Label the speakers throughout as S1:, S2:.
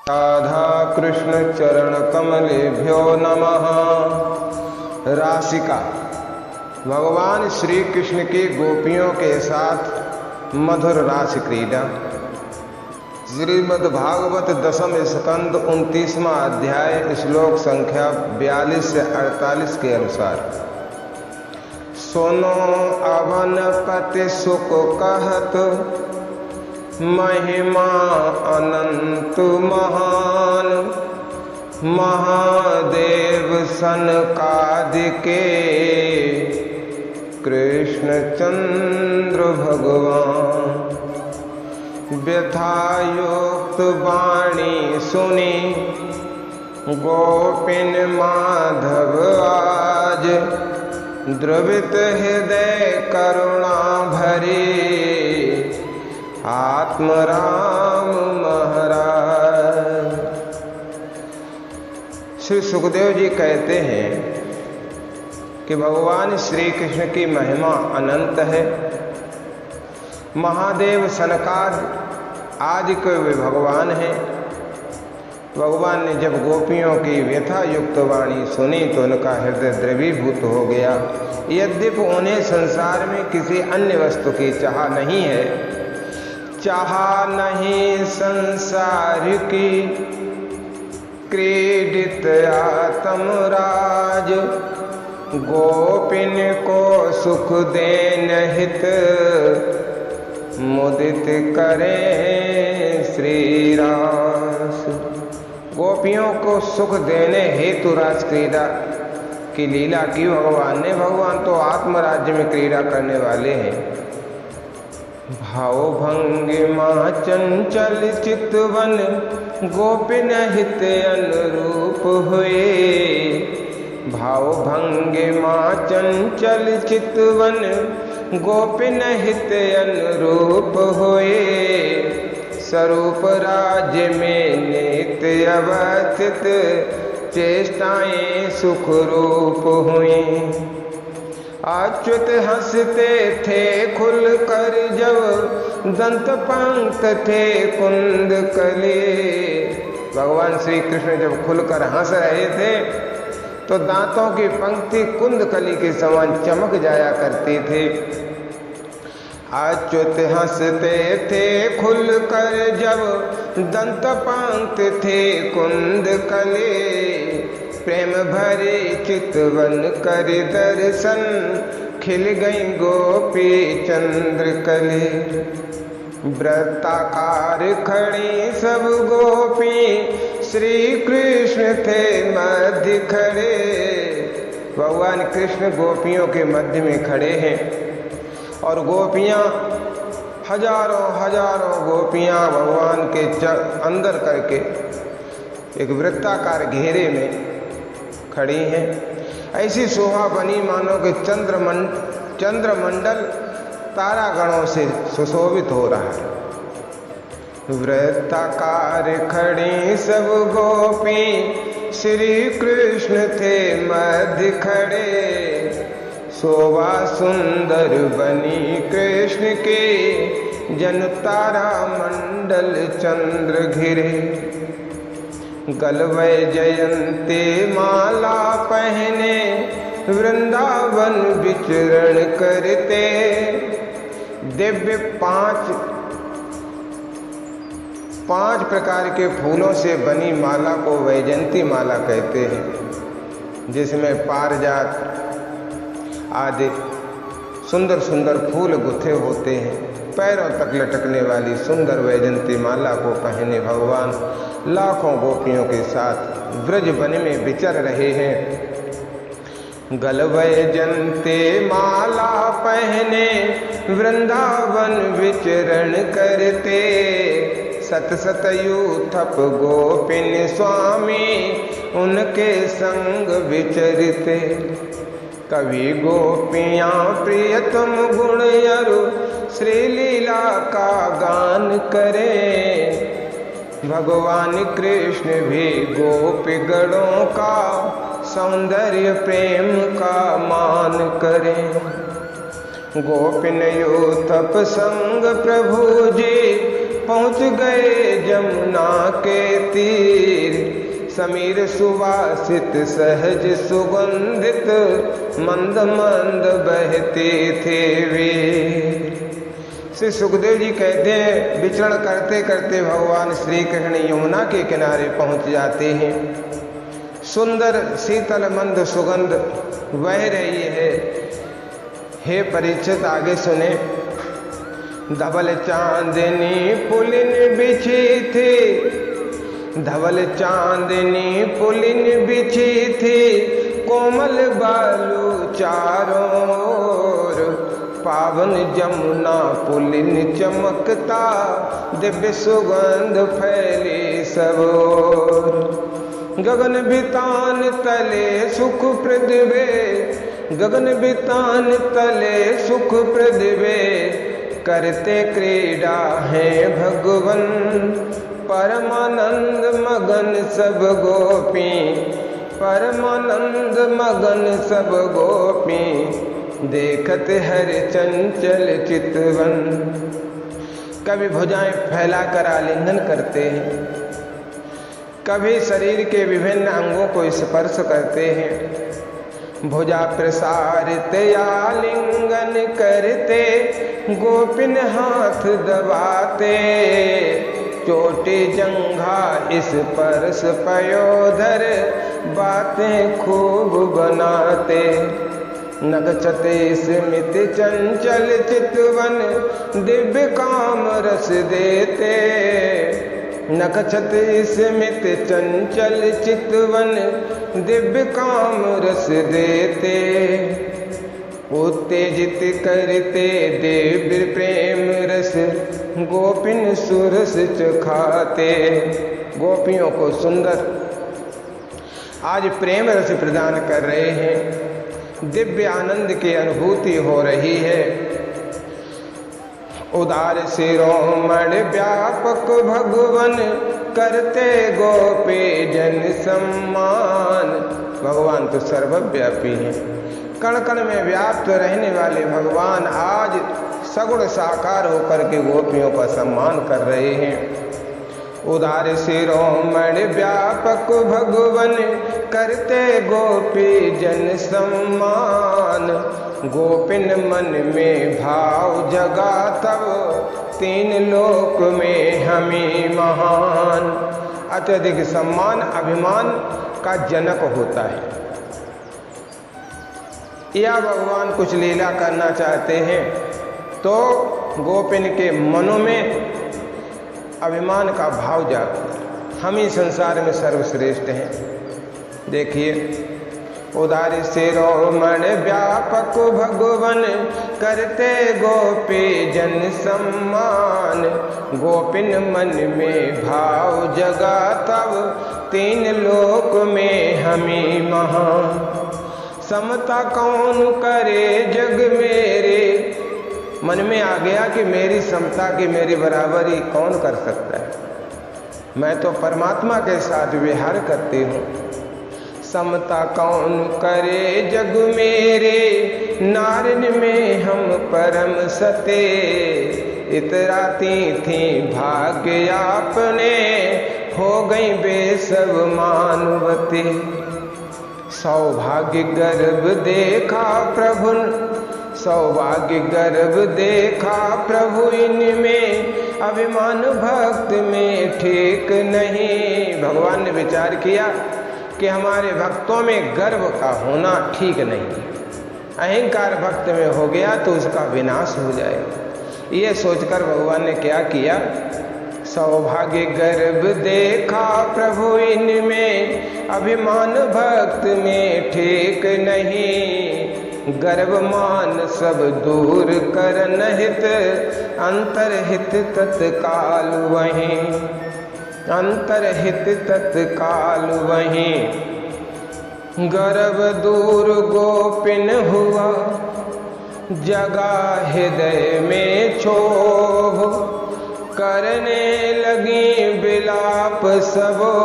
S1: राधा कृष्ण चरण कमलेभ्यो नमः। राशिका भगवान श्री कृष्ण की गोपियों के साथ मधुर रास क्रीड़ा। श्रीमद् भागवत दशम स्कंद 29वां अध्याय श्लोक संख्या 42 से 48 के अनुसार। सुनो अवन पति सुख कहत, महिमा अनंत महान। महादेव सनकादिके, कृष्ण चंद्र भगवान। व्यथायुक्त वाणी सुनी, गोपिन माधव आज। द्रवित हृदय करुणा भरी, आत्मराम महाराज। श्री सुखदेव जी कहते हैं कि भगवान श्री कृष्ण की महिमा अनंत है। महादेव सनकाद आदि के वे भगवान हैं। भगवान ने जब गोपियों की व्यथा युक्त वाणी सुनी तो उनका हृदय द्रवीभूत हो गया। यद्यपि उन्हें संसार में किसी अन्य वस्तु की चाह नहीं है, चाह नहीं संसार की, क्रीडित आत्मराज। गोपिन को सुख देन हित, मुदित करें श्री रास। गोपियों को सुख देने हेतु रास क्रीड़ा की लीला की भगवान ने। भगवान तो आत्मराज्य में क्रीड़ा करने वाले हैं। भाव भंगिमा चंचल चितवन, गोपिन हित अनुरूप हुए। भाव भंगिमा चंचल चितवन, गोपिन हित अनुरूप हुए। स्वरूप राज्य में नित्य अवस्थित, चेष्टाएं सुख रूप हुई। अच्युत हंसते थे खुल कर जब, दंत पंक्त थे कुंद कले। भगवान श्री कृष्ण जब खुलकर हंस रहे थे तो दांतों की पंक्ति कुंद कली के समान चमक जाया करती थी। अच्युत हंसते थे खुल कर जब, दंत पंक्त थे कुंद कले। प्रेम भरे चितवन कर दर्शन, खिल गई गोपी चंद्र कले। व्रताकार खड़ी सब गोपी, श्री कृष्ण थे मध्य खड़े। भगवान कृष्ण गोपियों के मध्य में खड़े हैं और गोपियां हजारों हजारों गोपियां भगवान के अंदर करके एक वृत्ताकार घेरे में खड़ी हैं। ऐसी शोभा बनी मानो कि चंद्रमंडल तारागणों से सुशोभित हो रहा है। वृत्ताकार खड़ी सब गोपी, श्री कृष्ण थे मध्य खड़े। शोभा सुंदर बनी कृष्ण के, जन तारा मंडल चंद्र घिरे। गलवै जयंती माला पहने, वृंदावन विचरण करते। दिव्य पांच प्रकार के फूलों से बनी माला को वैजयंती माला कहते हैं, जिसमें पारिजात आदि सुंदर सुंदर फूल गुथे होते हैं। पैरों तक लटकने वाली सुंदर वैजयंती माला को पहने भगवान लाखों गोपियों के साथ ब्रज वन में विचर रहे हैं। गल वैजयंती माला पहने, वृंदावन विचरण करते। सत सतयु थप गोपिन स्वामी, उनके संग विचरते। कवि गोपियाँ प्रियतम गुण अरु, श्री लीला का गान करें। भगवान कृष्ण भी गोपी गणों का, सौंदर्य प्रेम का मान करें। गोपिन यूथप संग प्रभु जी, पहुँच गए जमुना के तीर। समीर सुवासित सहज सुगंधित मंद मंद बहते थे वे। श्री सुखदेव जी कहते हैं, विचरण करते करते भगवान श्री कृष्ण यमुना के किनारे पहुंच जाते हैं। सुंदर शीतल मंद सुगंध बह रही है। हे परीक्षित, आगे सुने। धवल चांदनी पुलिन बिछी थी, धवल चांदनी पुलिन बिछी थी, कोमल बालू चारों ओर, पावन जमुना पुलिन चमकता, दिव्य सुगंध फैली सब ओर। गगन बितान तले सुख पृथ्वे, गगन बितान तले सुख पृथ्वे, करते क्रीड़ा है भगवन, परमानंद मगन सब गोपी, परमानंद मगन सब गोपी, देखत हर चंचल चितवन। कभी भुजाएं फैलाकर आलिंगन करते हैं, कभी शरीर के विभिन्न अंगों को स्पर्श करते हैं। भुजा प्रसारित आलिंगन करते, गोपिन हाथ दबाते, चोटी जंघा इस परस पयोधर, बातें खूब बनाते। नगचते स्मित चंचल चितवन, दिव्य काम रस देते। नगचत स्मित चंचल चितवन, दिव्य काम रस देते। उत्तेजित करते दिव्य प्रेम रस, गोपिन सुरस चखाते। गोपियों को सुंदर आज प्रेम रस प्रदान कर रहे हैं, दिव्य आनंद की अनुभूति हो रही है। उदार शिरोमणि व्यापक भगवन, करते गोपी जन सम्मान। भगवान तो सर्वव्यापी हैं, कण कण में व्याप्त रहने वाले भगवान आज सगुण साकार होकर के गोपियों का सम्मान कर रहे हैं। उदार शिरोमणि व्यापक भगवन, करते गोपी जन सम्मान। गोपिन मन में भाव जगा तब, तीन लोक में हमें महान। अत्यधिक सम्मान अभिमान का जनक होता है। या भगवान कुछ लीला करना चाहते हैं तो गोपिन के मनों में अभिमान का भाव जाता है, हम ही संसार में सर्वश्रेष्ठ हैं। देखिए, उदार शिरोमणि व्यापक भगवन, करते गोपी जन सम्मान। गोपिन मन में भाव जगा तब, तीन लोक में हमें महान। समता कौन करे जग मेरे, मन में आ गया कि मेरी समता की मेरी बराबरी कौन कर सकता है। मैं तो परमात्मा के साथ विहार करती हूँ। समता कौन करे जग मेरे, नारिन में हम परम सते। इतराती थी भाग्य आपने, हो गई बेसब मानवती। सौभाग्य गर्भ देखा प्रभु, सौभाग्य गर्भ देखा प्रभु इनमें, अभिमान भक्त में ठीक नहीं। भगवान ने विचार किया कि हमारे भक्तों में गर्व का होना ठीक नहीं। अहंकार भक्त में हो गया तो उसका विनाश हो जाएगा। ये सोचकर भगवान ने क्या किया, सौभाग्य गर्भ देखा प्रभु इनमें, अभिमान भक्त में ठीक नहीं। गर्व मान सब दूर करन हित, अंतरहित तत्काल वहीं, अंतरहित तत्काल वहीं। गर्व दूर गोपिन हुआ, जगा हृदय में क्षोभ। करने लगी विलाप सबो,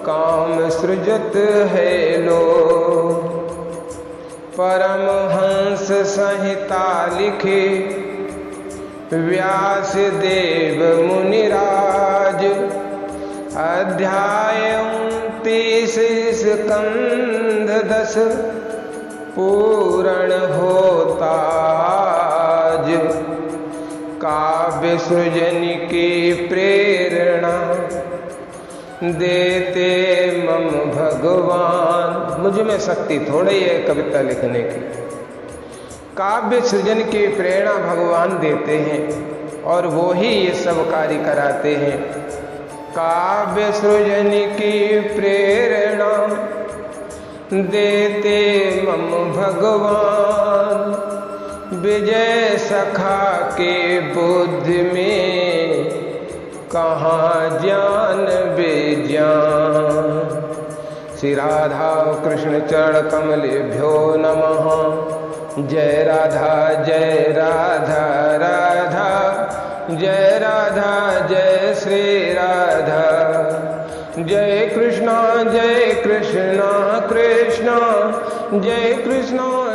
S1: काम सृजत है लोभ। परमहंस संहिता लिखी, व्यास देव मुनिराज। अध्याय 29 स्कंध 10 पूर्ण होता आज। काव्य सृजन की प्रेरणा देते मम भगवान। मुझ में शक्ति थोड़ी है कविता लिखने की। काव्य सृजन की प्रेरणा भगवान देते हैं और वो ही ये सब कार्य कराते हैं। काव्य सृजन की प्रेरणा देते मम भगवान। विजय सखा के बुद्धि में कहाँ ज्ञान विज्ञान। श्री राधा कृष्ण चरण कमलेभ्यो नमः। जय राधा राधा, जय राधा जय श्री राधा। जय कृष्णा कृष्णा, जय कृष्णा